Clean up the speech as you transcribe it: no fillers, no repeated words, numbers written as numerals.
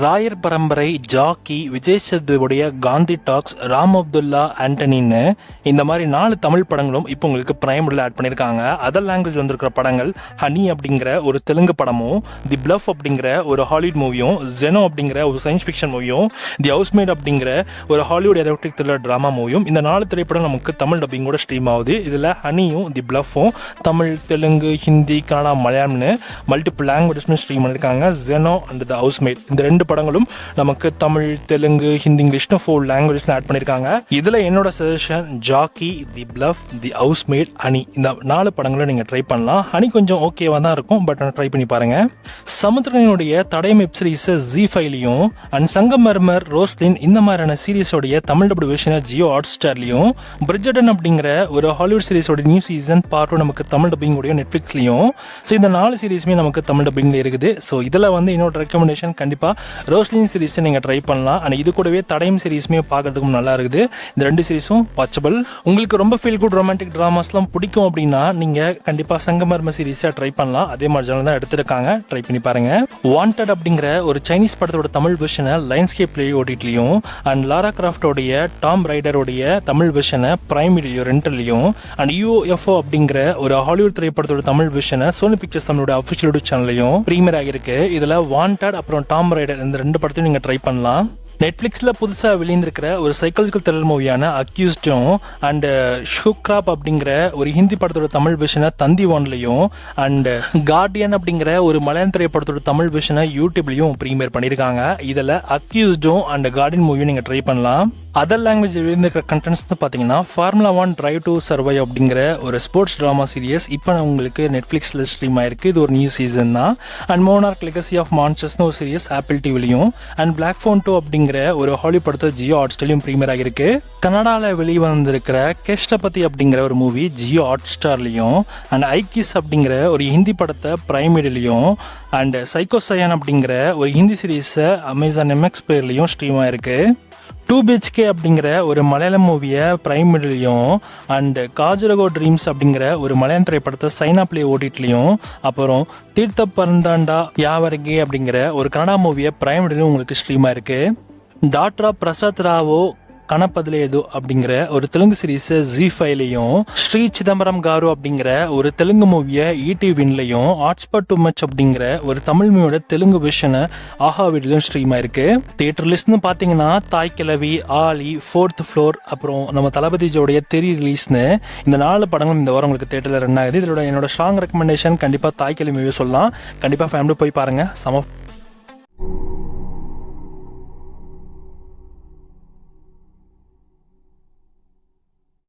ராயர் பரம்பரை, Jackie, Vijay சேதுபதியுடைய Gandhi tax, Ram Abdullah, ஆண்டனின்னு இந்த மாதிரி 4 தமிழ் படங்களும் இப்போ உங்களுக்கு பிரைமில் ஆட் பண்ணியிருக்காங்க. அதர் லாங்குவேஜ் வந்திருக்கிற படங்கள் ஹனி அப்படிங்கிற ஒரு தெலுங்கு படமும், தி பிளஃப் அப்படிங்கிற ஒரு ஹாலிவுட் மூவியும், ஜெனோ அப்படிங்கிற ஒரு சயின்ஸ் ஃபிக்ஷன் மூவியும், தி ஹவுஸ்மேட் அப்படிங்கிற ஒரு ஹாலிவுட் எரோட்டிக் த்ரில்லர் ட்ராமா மூவியும், இந்த 4 திரைப்படம் நமக்கு தமிழ் டப்பிங்கோட ஸ்ட்ரீம் ஆகுது. இதில் ஹனியும் தி பிளஃபும் தமிழ், தெலுங்கு, ஹிந்தி, கன்னடா, மலையாளம்னு மல்டிபிள் லாங்குவேஜஸ்மே ஸ்ட்ரீம் பண்ணியிருக்காங்க. ஜெனோ அண்ட் தி ஹவுஸ்மேட் இந்த 2 படங்களும் நமக்கு தமிழ், தெலுங்கு, ஹிந்தி, இங்கிலீஷ்னு 4 லாங்குவேஜஸ்ல ஆட் பண்ணியிருக்காங்க. இதில் என்னோட சஜஷன் ஜாக்கி, தி பிளஃப், தி ஹவுஸ்மேட், ஹனி இந்த 4 படங்களும் நீங்கள் ட்ரை பண்ணலாம். ஹனி கொஞ்சம் ஓகேவாக தான் இருக்கும், பட் ட்ரை பண்ணி பாருங்க. சமுத்திரனுடைய தடயம் வெப் சீரிஸ் ஜி5லையும் அண்ட் சங்கமர்மர், ரோஸ்லின் இந்த மாதிரியான சீரிஸோடைய தமிழ் டப் வெர்ஷனை ஜியோ ஹாட் ஸ்டார்லையும், பிரிட்ஜர்டன் அப்படிங்கிற ஒரு ஹாலிவுட் சீரிஸோட நியூ சீசன் பார்ட் நமக்கு தமிழ் டப்பிங் உடைய நெட்ஃபிளிக்ஸ்லையும். ஸோ இந்த 4 சீரிஸுமே நமக்கு தமிழ் டப்பிங்ல இருக்குது. ஸோ இதில் என்னோட ரெக்கமெண்டேஷன் கண்டிப்பாக ரோஸ்லின் சீரிஸை நீங்கள் ட்ரை பண்ணலாம். அண்ட் இது கூடவே தடயம் சீரிஸுமே பார்க்கறதுக்கும் நல்லா இருக்குது. இந்த 2 சீரிஸும் வாட்சபிள். உங்களுக்கு ரொம்ப ஃபீல் குட் ரொமான்டிக் ட்ராமாஸ்லாம் பிடிக்கும் அப்படின்னா நீங்கள் கண்டிப்பாக சங்கமர்ம சீரிஸை ட்ரை பண்ணலாம். அதே மாதிரி ஜானல் தான் எடுத்திருக்காங்க, ட்ரை பண்ணி பாருங்க. வாண்டட் அப்படிங்கிற ஒரு சைனீஸ் படத்தோட தமிழ் வெர்ஷனை லைன்ஸ்கேப் ஓடிட்லையும் அண்ட் லாரா கிராஃப்டோடைய டாம் ரைடருடைய தமிழ் வெர்ஷனை பிரைம் வீடியோ ரெண்டல்லையும் அண்ட் யூஎஃப்ஓ அப்படிங்கிற ஒரு ஹாலிவுட் திரைப்படத்தோட தமிழ் வெர்ஷனை சோனி பிக்சர்ஸ் நம்மளோட அஃபிஷியல் யூடியூப் சேனல்லையும் ப்ரீமியர் ஆகிருக்கு. இதில் வாண்டட் அப்புறம் டாம் ரைடர் இந்த 2 படத்தையும் நீங்கள் ட்ரை பண்ணலாம். நெட்ஃப்ளிக்ஸில் புதுசாக வெளியிருந்திருக்கிற ஒரு சைக்காலஜிக்கல் த்ரில்லர் மூவியான அக்யூஸ்டும் அண்ட் ஷூக்ராப் அப்படிங்கிற ஒரு ஹிந்தி படத்தோட தமிழ் வெர்ஷனை தந்தி ஒன்லையும் அண்ட் கார்டியன் அப்படிங்கிற ஒரு மலையாள திரைப்படத்தோட தமிழ் வெர்ஷனை யூடியூப்லையும் ப்ரீமியர் பண்ணியிருக்காங்க. இதில் அக்யூஸ்டும் அண்ட் கார்டியன் மூவியும் நீங்கள் ட்ரை பண்ணலாம். அதர் லாங்குவேஜ் எழுதியிருக்கிற கண்டென்ட்ஸ் பார்த்தீங்கன்னா ஃபார்முலா 1 டிரைவ் டு சர்வை அப்படிங்கிற ஒரு ஸ்போர்ட்ஸ் ட்ராமா சீரியஸ் இப்போ உங்களுக்கு நெட்ஃப்ளிக்ஸில் ஸ்ட்ரீம் ஆயிருக்கு. இது ஒரு நியூ சீசன் தான். அண்ட் மோனார்க் லெகசி ஆஃப் மான்ஸ்டர்ஸ்னு ஒரு சீரியஸ் ஆப்பிள் டிவிலையும் அண்ட் பிளாக் ஃபோன் 2 அப்படிங்கிற ஒரு ஹாலிவுட் படத்தை ஜியோ ஹாட் ஸ்டார்லையும் ப்ரீமியர் ஆகிருக்கு. கனடாவில் வெளிவந்திருக்கிற கேஷ்டபதி அப்படிங்கிற ஒரு மூவி ஜியோ ஹாட் ஸ்டார்லையும் அண்ட் ஐகிஸ் அப்படிங்கிற ஒரு ஹிந்தி படத்தை பிரைம் வீடியோலையும் அண்ட் சைக்கோசயான் அப்படிங்கிற ஒரு ஹிந்தி சீரீஸை அமேசான் எம்எக்ஸ் பேர்லையும் ஸ்ட்ரீம் ஆயிருக்கு. 2 BHK அப்படிங்கிற ஒரு மலையாளம் மூவியை பிரைம் மிடிலையும் அண்ட் காஜுரகோ ட்ரீம்ஸ் அப்படிங்கிற ஒரு மலையாளம் திரைப்படத்தை சைனா பிளே ஓடிட்லையும் அப்புறம் தீர்த்த பரந்தாண்டா யாவரகே அப்படிங்கிற ஒரு கன்னடா மூவியை பிரைம் மிடிலையும் உங்களுக்கு ஸ்ட்ரீமாக இருக்கு. டாக்டர் பிரசாத் ராவோ கணப்பதிலேது அப்படிங்கிற ஒரு தெலுங்கு சீரீஸ் ஜி5லையும் ஸ்ரீ சிதம்பரம் காரு அப்படிங்கிற ஒரு தெலுங்கு மூவியை ஈடிவின்லையும் ஹாட்ஸ்பாட் டூ மச் அப்படிங்கிற ஒரு தமிழ் மூவியோட தெலுங்கு வெர்ஷனை ஆஹா வீட்லையும் ஸ்ட்ரீம் ஆயிருக்கு. தியேட்டர் லிஸ்ட்னு பார்த்தீங்கன்னா தாய் கிழவி, ஆலி, 4th ஃப்ளோர் அப்புறம் நம்ம தளபதிஜோடைய தெரி ரிலீஸ்னு இந்த 4 படங்களும் இந்த வாரம் உங்களுக்கு தியேட்டரில் ரன் ஆகுது. இதோட என்னோட ஸ்ட்ராங் ரெக்கமெண்டேஷன் கண்டிப்பாக தாய் கிழவி மூவியை சொல்லலாம். கண்டிப்பாக ஃபேமிலி போய் பாருங்க. சம